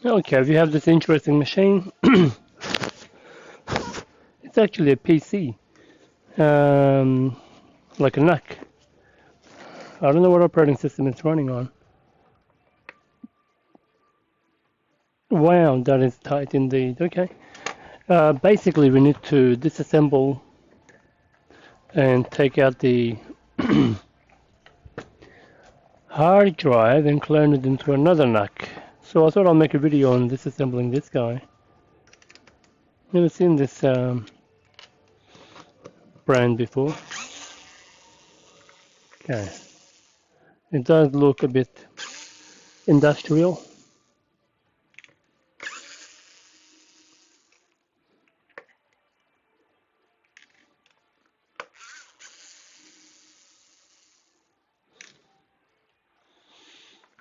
Okay, we have this interesting machine. It's actually a PC, like a NUC. I don't know what operating system it's running on. Wow, that is tight indeed. Okay. Basically, we need to disassemble and take out the hard drive and clone it into another NUC. So I thought I'll make a video on disassembling this guy. Never seen this brand before. Okay. It does look a bit industrial.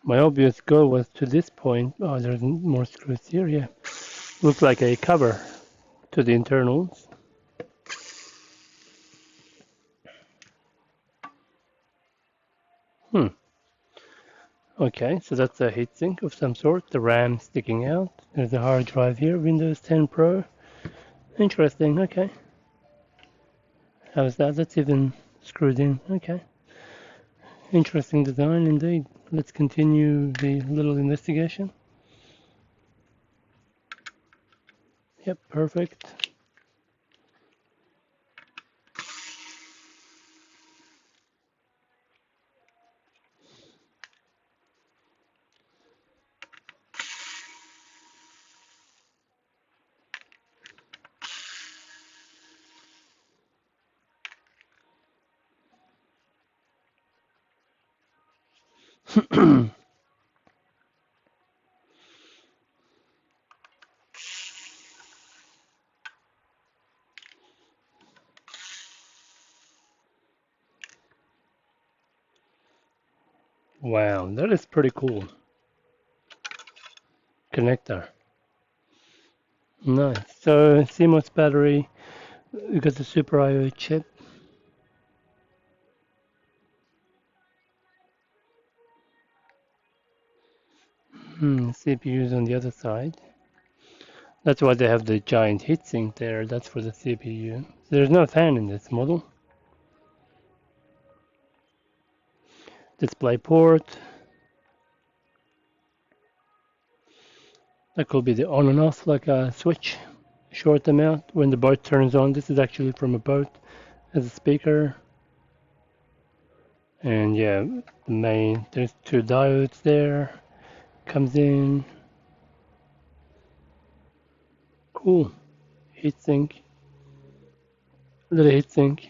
My obvious goal was to this point. Oh, there's more screws here. Yeah. Looks like a cover to the internals. Okay, so that's a heatsink of some sort. The RAM sticking out. There's a hard drive here. Windows 10 Pro. Interesting. Okay. How's that? That's even screwed in. Okay. Interesting design indeed. Let's continue the little investigation. Yep, perfect. Wow, that is pretty cool. Connector. Nice. So CMOS battery. We got the Super I/O chip. CPU's on the other side. That's why they have the giant heatsink there. That's for the CPU. There's no fan in this model. Display port. That could be the on and off, like a switch. Short amount when the boat turns on. This is actually from a boat as a speaker. And yeah, the main, there's two diodes there. Comes in. Cool. Heatsink. Little heatsink.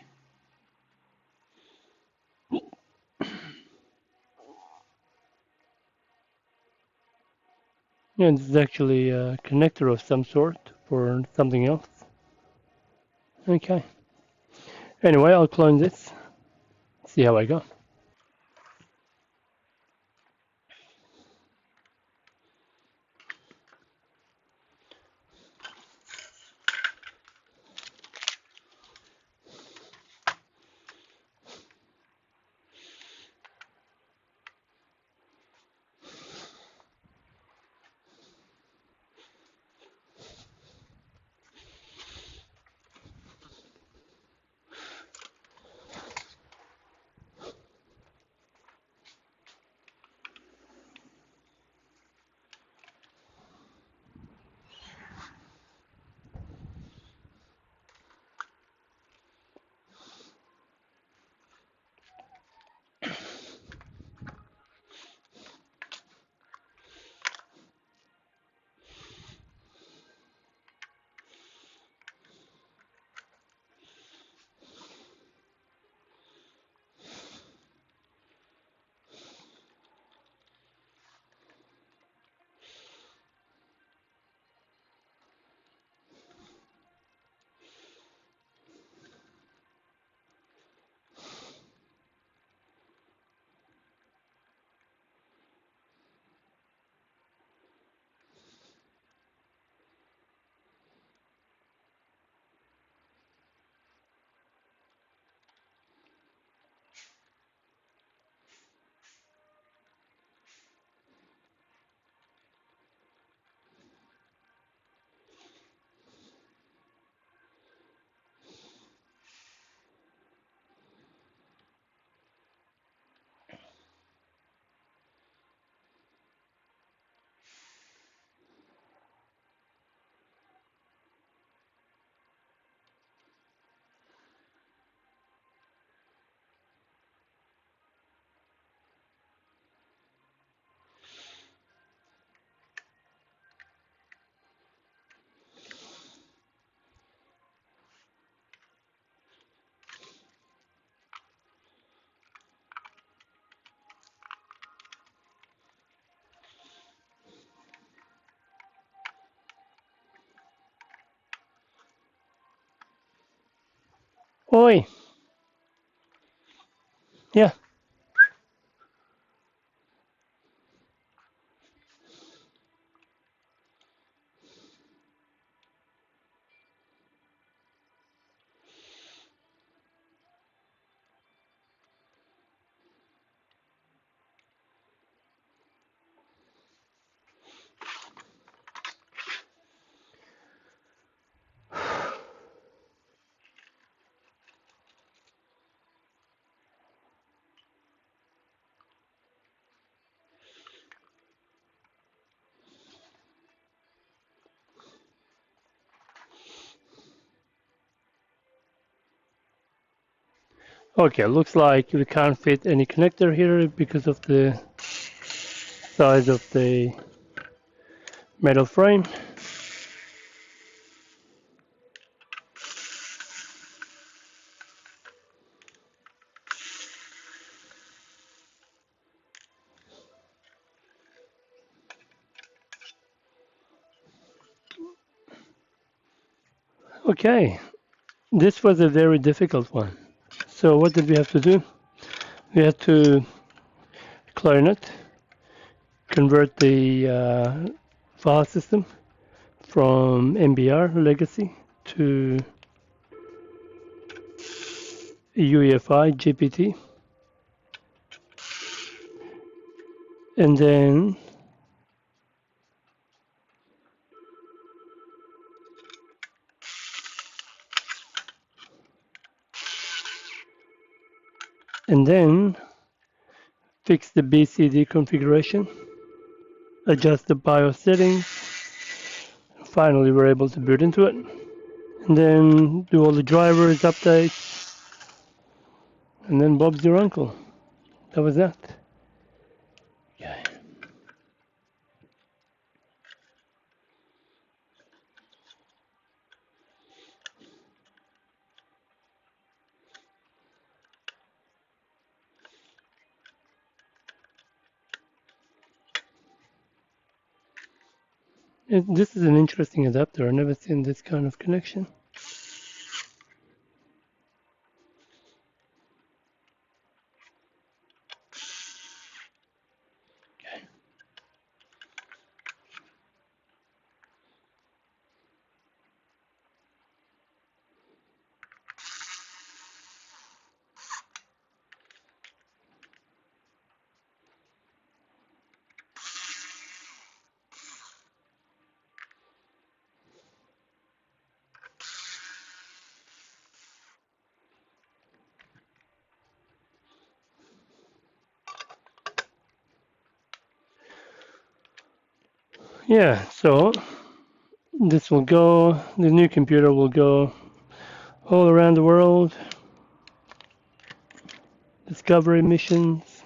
Yeah, this is actually a connector of some sort for something else. Okay. Anyway, I'll clone this. See how I go. Oi. Yeah. Okay, looks like we can't fit any connector here because of the size of the metal frame. Okay, this was a very difficult one. So what did we have to do? We had to clone it, convert the file system from MBR legacy to UEFI GPT, and then fix the BCD configuration, adjust the BIOS settings. Finally, we're able to boot into it, and then do all the drivers updates, and then Bob's your uncle. That was that. Okay. This is an interesting adapter. I've never seen this kind of connection. Okay. Yeah, so this will go, the new computer will go all around the world, discovery missions.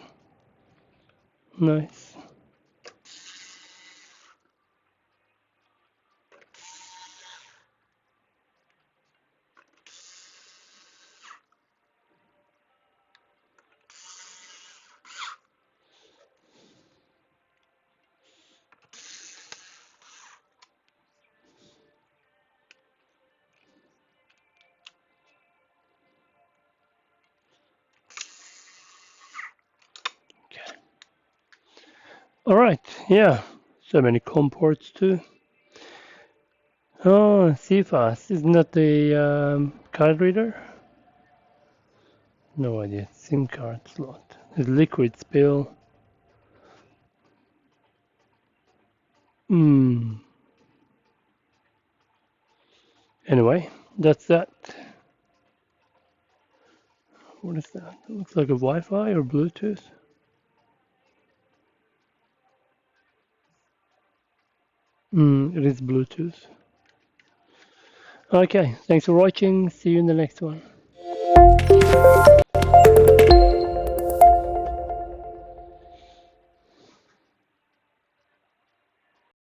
Nice. Okay. All right, yeah, so many COM ports too. Oh, CFAS, isn't that the card reader? No idea. SIM card slot. There's liquid spill. Anyway, that's that. What is that? It looks like a Wi-Fi or Bluetooth. It is Bluetooth. Okay, thanks for watching. See you in the next one.